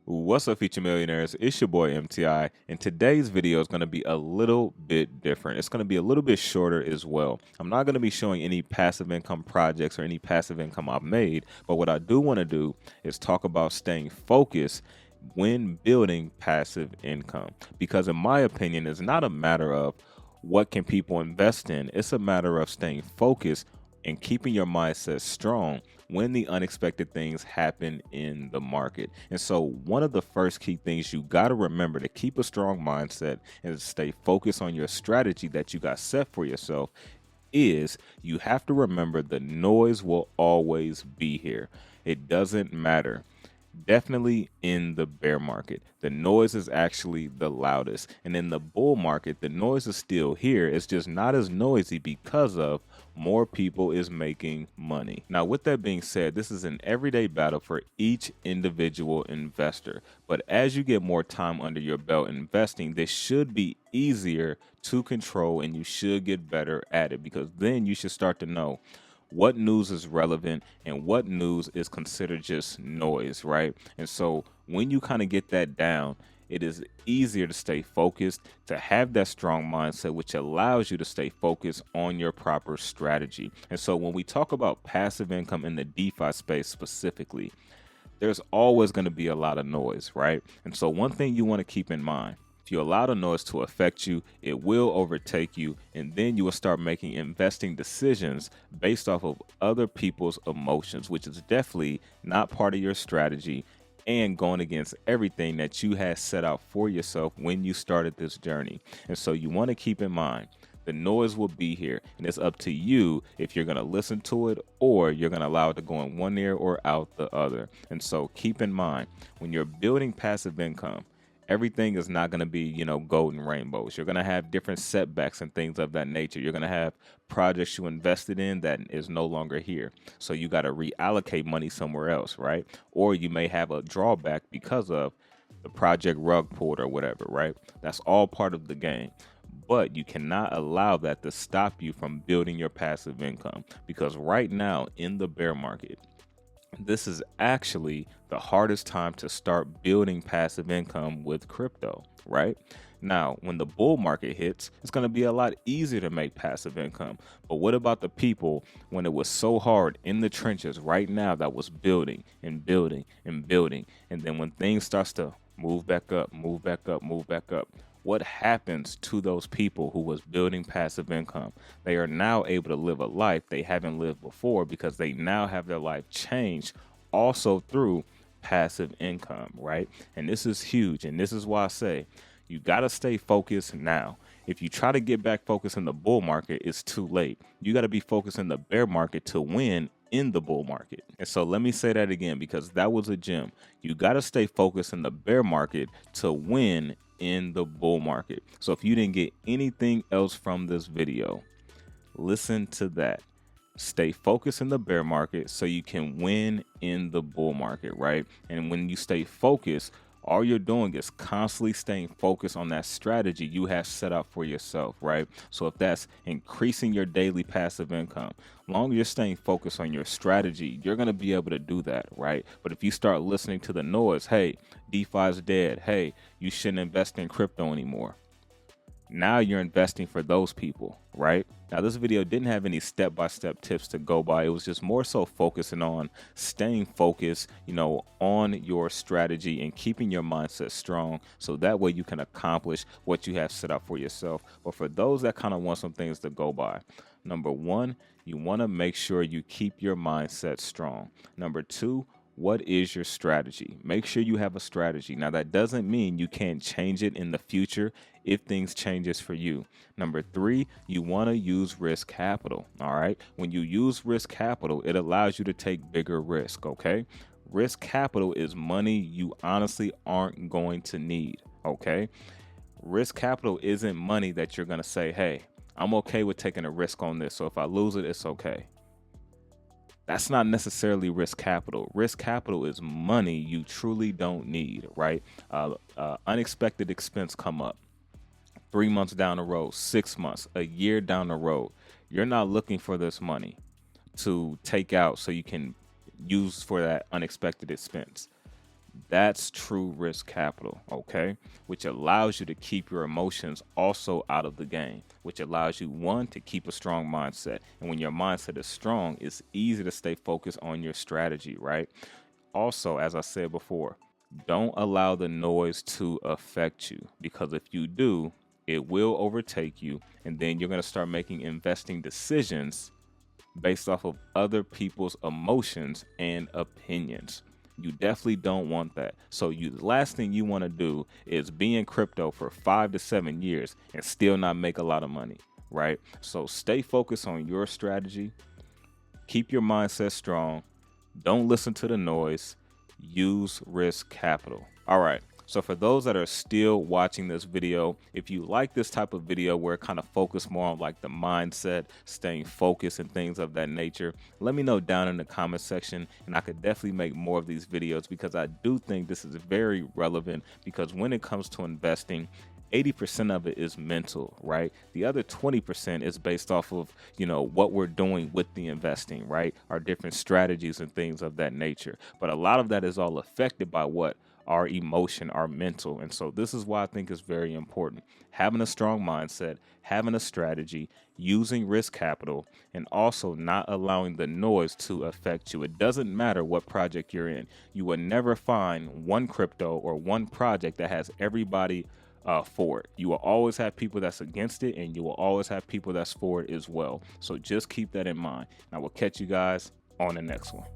What's up, future millionaires? It's your boy MTI, and today's video is going to be a little bit different. It's going to be a little bit shorter as well. I'm not going to be showing any passive income projects or any passive income I've made, but what I do want to do is talk about staying focused when building passive income, because in my opinion, it's not a matter of what can people invest in. It's a matter of staying focused and keeping your mindset strong when the unexpected things happen in the market. And so one of the first key things you got to remember to keep a strong mindset and to stay focused on your strategy that you got set for yourself is you have to remember the noise will always be here. It doesn't matter. Definitely in the bear market, the noise is actually the loudest. And in the bull market, the noise is still here. It's just not as noisy because of more people is making money. Now, with that being said, this is an everyday battle for each individual investor. But as you get more time under your belt investing, this should be easier to control and you should get better at it, because then you should start to know what news is relevant and what news is considered just noise, right? And so when you kind of get that down, it is easier to stay focused, to have that strong mindset, which allows you to stay focused on your proper strategy. And so when we talk about passive income in the DeFi space specifically, there's always going to be a lot of noise, right? And so one thing you want to keep in mind, if you allow the noise to affect you, it will overtake you, and then you will start making investing decisions based off of other people's emotions, which is definitely not part of your strategy and going against everything that you had set out for yourself when you started this journey. And so you want to keep in mind, the noise will be here, and it's up to you if you're going to listen to it or you're going to allow it to go in one ear or out the other. And so keep in mind, when you're building passive income, everything is not going to be, golden rainbows. You're going to have different setbacks and things of that nature. You're going to have projects you invested in that is no longer here. So you got to reallocate money somewhere else, right? Or you may have a drawback because of the project rug pulled or whatever, right? That's all part of the game. But you cannot allow that to stop you from building your passive income, because right now in the bear market, this is actually the hardest time to start building passive income with crypto, right? Now, when the bull market hits, it's going to be a lot easier to make passive income. But what about the people when it was so hard in the trenches right now that was building and building and building? And then when things starts to move back up, move back up, move back up, what happens to those people who was building passive income? They are now able to live a life they haven't lived before, because they now have their life changed also through passive income, right? And this is huge. And this is why I say you got to stay focused now. If you try to get back focused in the bull market, it's too late. You got to be focused in the bear market to win in the bull market. And so let me say that again, because that was a gem. You got to stay focused in the bear market to win in the bull market. So if you didn't get anything else from this video, listen to that. Stay focused in the bear market so you can win in the bull market, right? And when you stay focused, all you're doing is constantly staying focused on that strategy you have set out for yourself, right? So if that's increasing your daily passive income, long as you're staying focused on your strategy, you're going to be able to do that, right? But if you start listening to the noise, hey, DeFi is dead. Hey, you shouldn't invest in crypto anymore. Now you're investing for those people, right? Now, this video didn't have any step-by-step tips to go by. It was just more so focusing on staying focused, on your strategy and keeping your mindset strong, so that way you can accomplish what you have set out for yourself. But for those that kind of want some things to go by, number one, you want to make sure you keep your mindset strong. Number two, what is your strategy? Make sure you have a strategy. Now, that doesn't mean you can't change it in the future if things changes for you. Number three, you want to use risk capital. All right. When you use risk capital, it allows you to take bigger risk. Okay. Risk capital is money you honestly aren't going to need. Okay. Risk capital isn't money that you're going to say, hey, I'm okay with taking a risk on this, so if I lose it, it's okay. That's not necessarily risk capital. Risk capital is money you truly don't need, right? Unexpected expense come up 3 months down the road, 6 months, a year down the road. You're not looking for this money to take out so you can use for that unexpected expense. That's true risk capital, okay? Which allows you to keep your emotions also out of the game, which allows you, one, to keep a strong mindset. And when your mindset is strong, it's easy to stay focused on your strategy, right? Also, as I said before, don't allow the noise to affect you, because if you do, it will overtake you, and then you're going to start making investing decisions based off of other people's emotions and opinions. You definitely don't want that. So the last thing you want to do is be in crypto for 5 to 7 years and still not make a lot of money, right? So stay focused on your strategy. Keep your mindset strong. Don't listen to the noise. Use risk capital. All right. So for those that are still watching this video, if you like this type of video where it kind of focus more on like the mindset, staying focused and things of that nature, let me know down in the comment section, and I could definitely make more of these videos, because I do think this is very relevant, because when it comes to investing, 80% of it is mental, right? The other 20% is based off of, what we're doing with the investing, right? Our different strategies and things of that nature. But a lot of that is all affected by what? Our emotion, our mental. And so this is why I think it's very important. Having a strong mindset, having a strategy, using risk capital, and also not allowing the noise to affect you. It doesn't matter what project you're in. You will never find one crypto or one project that has everybody for it. You will always have people that's against it, and you will always have people that's for it as well. So just keep that in mind. And I will catch you guys on the next one.